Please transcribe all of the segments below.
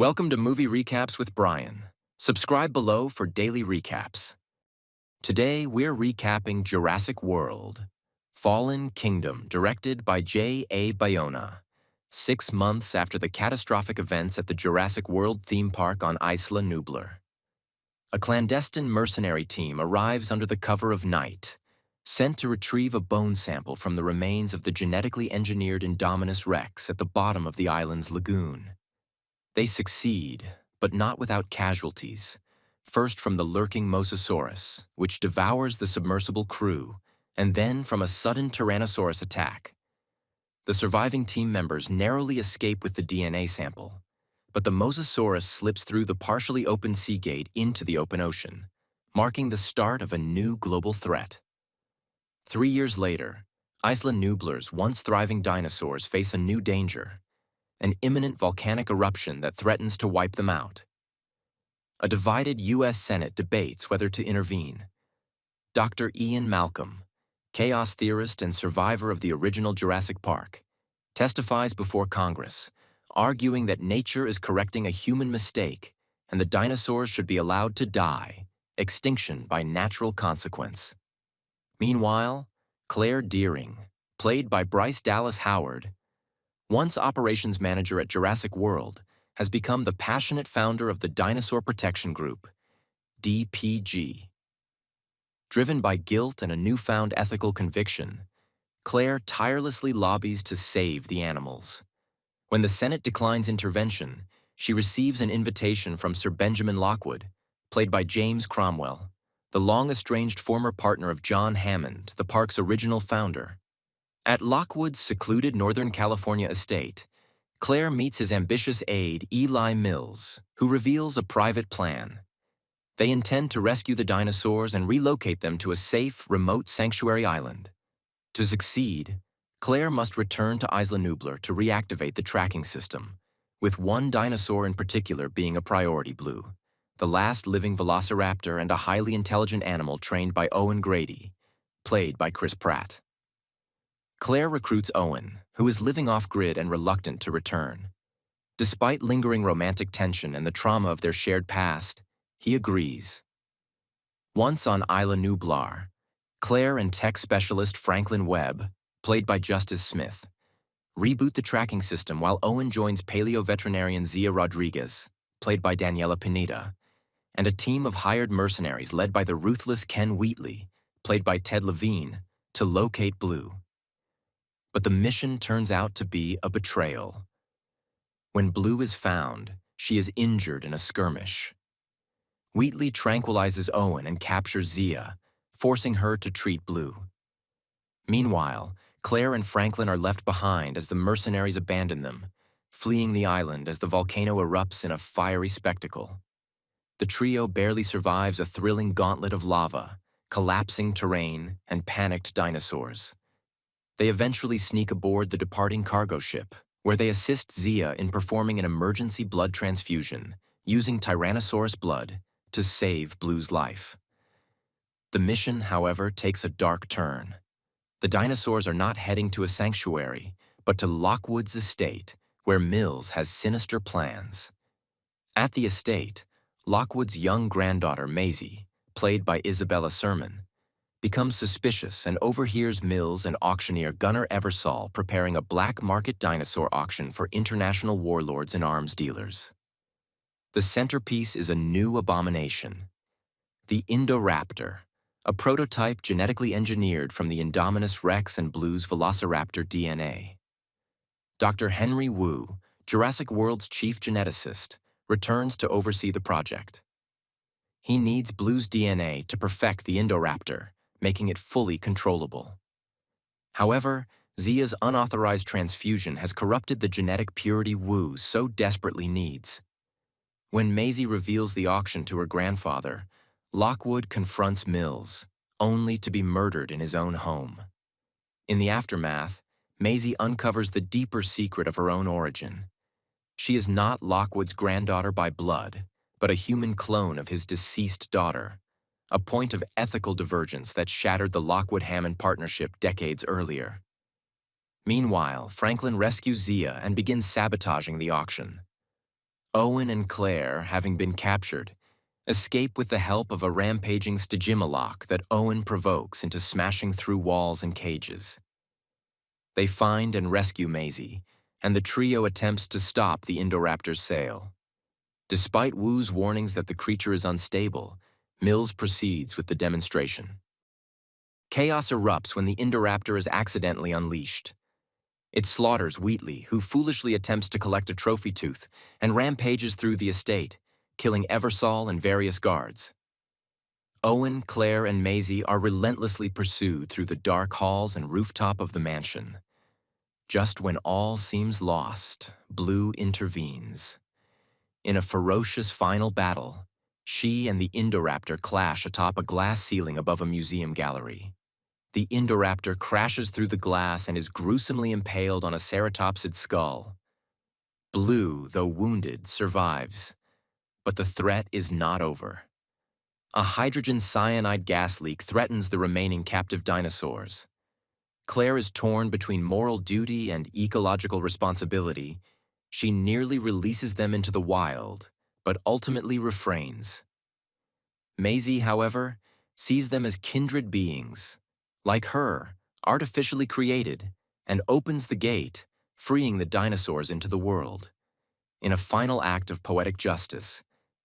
Welcome to Movie Recaps with Brian. Subscribe below for daily recaps. Today, we're recapping Jurassic World, Fallen Kingdom, directed by J.A. Bayona, 6 months after the catastrophic events at the Jurassic World theme park on Isla Nublar. A clandestine mercenary team arrives under the cover of night, sent to retrieve a bone sample from the remains of the genetically engineered Indominus Rex at the bottom of the island's lagoon. They succeed, but not without casualties, first from the lurking Mosasaurus, which devours the submersible crew, and then from a sudden Tyrannosaurus attack. The surviving team members narrowly escape with the DNA sample, but the Mosasaurus slips through the partially open sea gate into the open ocean, marking the start of a new global threat. 3 years later, Isla Nublar's once thriving dinosaurs face a new danger: an imminent volcanic eruption that threatens to wipe them out. A divided U.S. Senate debates whether to intervene. Dr. Ian Malcolm, chaos theorist and survivor of the original Jurassic Park, testifies before Congress, arguing that nature is correcting a human mistake and the dinosaurs should be allowed to die, extinction by natural consequence. Meanwhile, Claire Dearing, played by Bryce Dallas Howard, once operations manager at Jurassic World, has become the passionate founder of the Dinosaur Protection Group, DPG. Driven by guilt and a newfound ethical conviction, Claire tirelessly lobbies to save the animals. When the Senate declines intervention, she receives an invitation from Sir Benjamin Lockwood, played by James Cromwell, the long-estranged former partner of John Hammond, the park's original founder. At Lockwood's secluded Northern California estate, Claire meets his ambitious aide, Eli Mills, who reveals a private plan. They intend to rescue the dinosaurs and relocate them to a safe, remote sanctuary island. To succeed, Claire must return to Isla Nublar to reactivate the tracking system, with one dinosaur in particular being a priority: Blue, the last living velociraptor and a highly intelligent animal trained by Owen Grady, played by Chris Pratt. Claire recruits Owen, who is living off-grid and reluctant to return. Despite lingering romantic tension and the trauma of their shared past, he agrees. Once on Isla Nublar, Claire and tech specialist Franklin Webb, played by Justice Smith, reboot the tracking system while Owen joins paleo-veterinarian Zia Rodriguez, played by Daniela Pineda, and a team of hired mercenaries led by the ruthless Ken Wheatley, played by Ted Levine, to locate Blue. But the mission turns out to be a betrayal. When Blue is found, she is injured in a skirmish. Wheatley tranquilizes Owen and captures Zia, forcing her to treat Blue. Meanwhile, Claire and Franklin are left behind as the mercenaries abandon them, fleeing the island as the volcano erupts in a fiery spectacle. The trio barely survives a thrilling gauntlet of lava, collapsing terrain, and panicked dinosaurs. They eventually sneak aboard the departing cargo ship, where they assist Zia in performing an emergency blood transfusion, using Tyrannosaurus blood to save Blue's life. The mission, however, takes a dark turn. The dinosaurs are not heading to a sanctuary, but to Lockwood's estate, where Mills has sinister plans. At the estate, Lockwood's young granddaughter, Maisie, played by Isabella Sermon, becomes suspicious and overhears Mills and auctioneer Gunnar Eversole preparing a black market dinosaur auction for international warlords and arms dealers. The centerpiece is a new abomination: the Indoraptor, a prototype genetically engineered from the Indominus Rex and Blue's velociraptor DNA. Dr. Henry Wu, Jurassic World's chief geneticist, returns to oversee the project. He needs Blue's DNA to perfect the Indoraptor, making it fully controllable. However, Zia's unauthorized transfusion has corrupted the genetic purity Wu so desperately needs. When Maisie reveals the auction to her grandfather, Lockwood confronts Mills, only to be murdered in his own home. In the aftermath, Maisie uncovers the deeper secret of her own origin. She is not Lockwood's granddaughter by blood, but a human clone of his deceased daughter, a point of ethical divergence that shattered the Lockwood-Hammond partnership decades earlier. Meanwhile, Franklin rescues Zia and begins sabotaging the auction. Owen and Claire, having been captured, escape with the help of a rampaging Stygimoloch that Owen provokes into smashing through walls and cages. They find and rescue Maisie, and the trio attempts to stop the Indoraptor's sail. Despite Wu's warnings that the creature is unstable, Mills proceeds with the demonstration. Chaos erupts when the Indoraptor is accidentally unleashed. It slaughters Wheatley, who foolishly attempts to collect a trophy tooth, and rampages through the estate, killing Eversol and various guards. Owen, Claire, and Maisie are relentlessly pursued through the dark halls and rooftop of the mansion. Just when all seems lost, Blue intervenes. In a ferocious final battle, she and the Indoraptor clash atop a glass ceiling above a museum gallery. The Indoraptor crashes through the glass and is gruesomely impaled on a ceratopsid skull. Blue, though wounded, survives, but the threat is not over. A hydrogen cyanide gas leak threatens the remaining captive dinosaurs. Claire is torn between moral duty and ecological responsibility. She nearly releases them into the wild, but ultimately refrains. Maisie, however, sees them as kindred beings, like her, artificially created, and opens the gate, freeing the dinosaurs into the world. In a final act of poetic justice,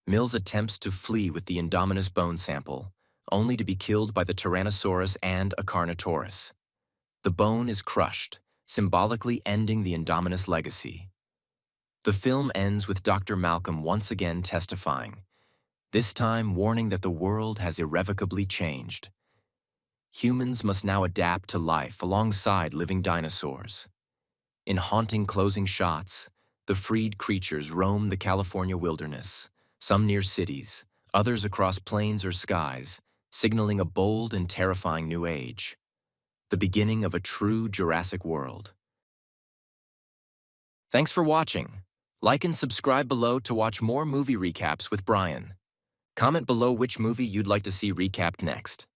Mills attempts to flee with the Indominus bone sample, only to be killed by the Tyrannosaurus and a Carnotaurus. The bone is crushed, symbolically ending the Indominus legacy. The film ends with Dr. Malcolm once again testifying, this time warning that the world has irrevocably changed. Humans must now adapt to life alongside living dinosaurs. In haunting closing shots, the freed creatures roam the California wilderness, some near cities, others across plains or skies, signaling a bold and terrifying new age. The beginning of a true Jurassic World. Thanks for watching. Like and subscribe below to watch more movie recaps with Brian. Comment below which movie you'd like to see recapped next.